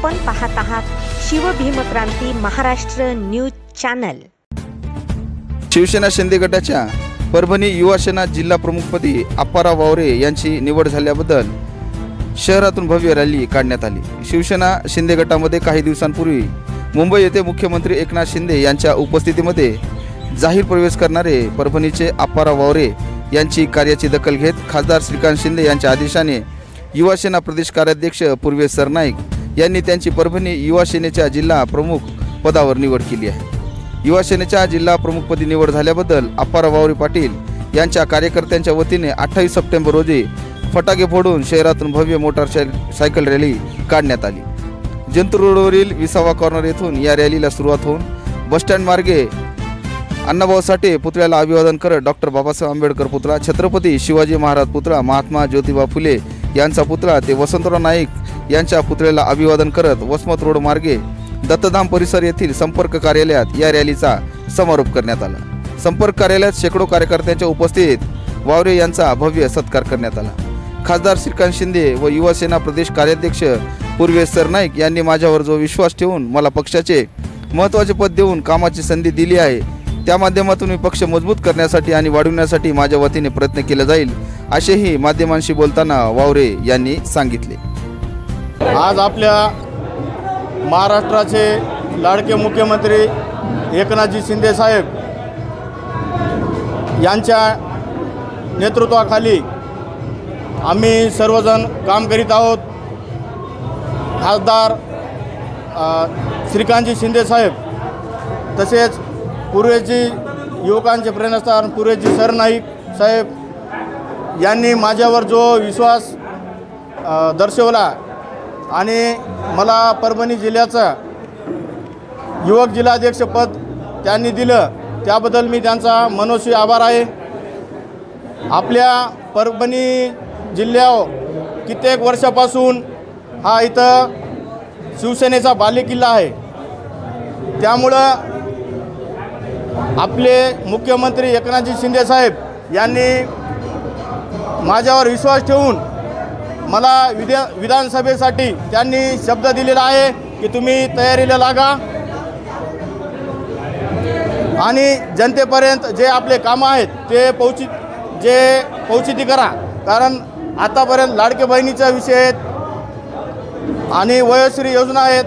आपण पाहत आहात शिवभीमक्रांती महाराष्ट्र न्यूज चॅनल। शिवसेना शिंदे गटाच्या परभणी युवा सेना जिल्हा प्रमुखपदी अप्पाराव वावरे यांची निवड झाल्याबद्दल शहरातून भव्य रॅली काढण्यात आली। शिवसेना शिंदे गटामध्ये काही दिवसांपूर्वी मुंबई येथे मुख्यमंत्री एकनाथ शिंदे यांच्या उपस्थितीमध्ये जाहीर प्रवेश करणारे परभणीचे अप्पाराव वावरे यांची कार्याची दखल घेत खासदार श्रीकांत शिंदे यांच्या आदेशाने युवा सेना प्रदेश कार्याध्यक्ष पूर्वेश सरनाईक यांनी त्यांची परभणी युवा सेनेच्या जिल्हा प्रमुख पदावर निवड केली आहे। युवा सेनेच्या जिल्हा प्रमुखपदी निवड झाल्याबद्दल अप्पाराव वावरे पाटील यांच्या कार्यकर्त्यांच्या वतीने 28 सप्टेंबर रोजी फटाके फोडून शहरातून भव्य मोटारसायकल रॅली काढण्यात आली। जंतूर रोडवरील विसावा कॉर्नर येथून या रॅलीला सुरुवात होऊन बसस्टँड मार्गे अण्णाभाऊ साठे पुतळ्याला अभिवादन करत डॉक्टर बाबासाहेब आंबेडकर पुतळा, छत्रपती शिवाजी महाराज पुतळा, महात्मा ज्योतिबा फुले यांचा पुतळा ते वसंतराव नाईक यांच्या पुतळ्याला अभिवादन करत वसमत रोड मार्गे दत्तधाम परिसर येथील संपर्क कार्यालयात या रॅलीचा समारोप करण्यात आला। संपर्क कार्यालयात शेकडो कार्यकर्त्यांच्या उपस्थितीत वावरे यांचा भव्य सत्कार करण्यात आला। खासदार श्रीकांत शिंदे व युवा सेना प्रदेश कार्याध्यक्ष पूर्वेश सरनाईक यांनी माझ्यावर जो विश्वास ठेवून मला पक्षाचे महत्त्वाचे पद देऊन कामाची संधी दिली आहे, त्या माध्यमातून मी पक्ष मजबूत करण्यासाठी आणि वाढवण्यासाठी माझ्या वतीने प्रयत्न केला जाईल, असेही माध्यमांशी बोलताना वावरे यांनी सांगितले। आज आपल्या महाराष्ट्राचे लाडके मुख्यमंत्री एकनाथजी शिंदे साहेब यांच्या नेतृत्वाखाली आम्ही सर्वजण काम करीत आहोत। खासदार श्रीकांतजी शिंदे साहेब तसेच पूर्वेजी युवकांचे प्रेरणास्थान पूर्वेजी सरनाईक साहेब यांनी माझ्यावर जो विश्वास दर्शवला आणि मला परभणी जिल्ह्याचा युवक जिल्हाध्यक्षपद त्यांनी दिलं, त्याबद्दल मी त्यांचा मनोशी आभार आहे। आपल्या परभणी जिल्ह्यावर कित्येक वर्षापासून हा इथं शिवसेनेचा बालेकिल्ला आहे, त्यामुळं आपले मुख्यमंत्री एकनाथजी शिंदे साहेब यांनी माझ्यावर विश्वास ठेवून मला विधानसभेसाठी त्यांनी शब्द दिलेला आहे की तुम्ही तयारीला लागा आणि जनतेपर्यंत जे आपले कामं आहेत ते पोहोचिती करा। कारण आतापर्यंत लाडके बहिणीचा विषय आहेत आणि वयोश्री योजना आहेत,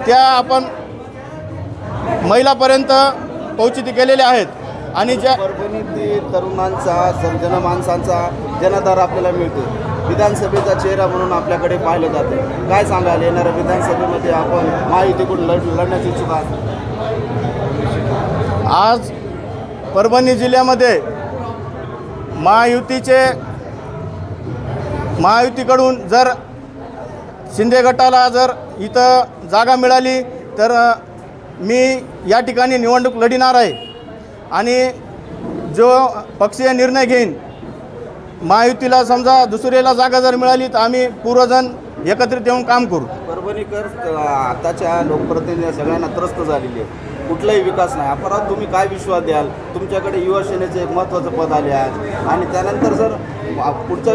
त्या आपण महिलापर्यंत पोहोचिती केलेल्या आहेत आणि ज्या परभणीतील तरुणांचा जनमानसांचा जनाधार आपल्याला मिळतो। विधानसभेचा चेहरा म्हणून आपल्याकडे पाहिलं जाते। काय सांगाल, येणाऱ्या विधानसभेमध्ये आपण महायुतीकडून लढण्याची इच्छुक आहात? आज परभणी जिल्ह्यामध्ये महायुतीकडून जर शिंदे गटाला जर इथं जागा मिळाली तर मी या ठिकाणी निवडणूक लढणार आहे आणि जो पक्षीय निर्णय घेईन, महायुतीला समजा दुसरीला जागा जर मिळाली तर आम्ही पूर्वजण एकत्रित येऊन काम करू। परभणीकर आताच्या लोकप्रतिनिधी सगळ्यांना त्रस्त झालेली आहे, कुठलाही विकास नाही। अपराध तुम्ही काय विश्वास द्याल? तुमच्याकडे युवा सेनेचे एक महत्त्वाचं पद आले आहे आणि त्यानंतर जर पुढच्या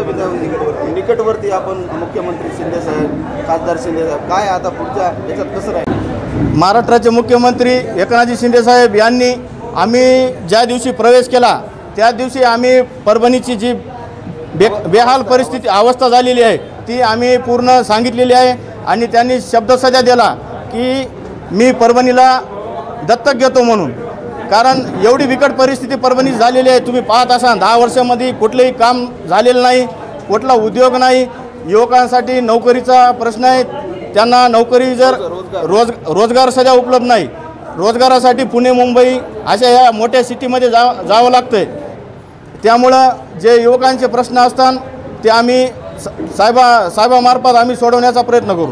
निकटवर्ती आपण मुख्यमंत्री शिंदे साहेब, खासदार शिंदे साहेब, काय आता पुढच्या याच्यात कसं राहील? महाराष्ट्राचे मुख्यमंत्री एकनाथजी शिंदे साहेब यांनी आम्ही ज्या दिवशी प्रवेश केला त्या दिवशी आम्ही परभणीची जी बेहाल परिस्थिती अवस्था झालेली आहे ती आम्ही पूर्ण सांगितलेली आहे आणि त्यांनी शब्दसजा दिला की मी परभणीला दत्तक घेतो म्हणून। कारण एवढी बिकट परिस्थिती परभणीत झालेली आहे, तुम्ही पाहत असाल 10 वर्षामध्ये कुठलंही काम झालेलं नाही, कुठला उद्योग नाही, युवकांसाठी नोकरीचा प्रश्न आहे, त्यांना नोकरी जर रोजगार सध्या उपलब्ध नाही, रोजगारासाठी पुणे मुंबई अशा या मोठ्या सिटीमध्ये जावं लागतं आहे। त्यामुळं जे युवकांचे प्रश्न असतात ते आम्ही साहेबामार्फत आम्ही सोडवण्याचा प्रयत्न करू।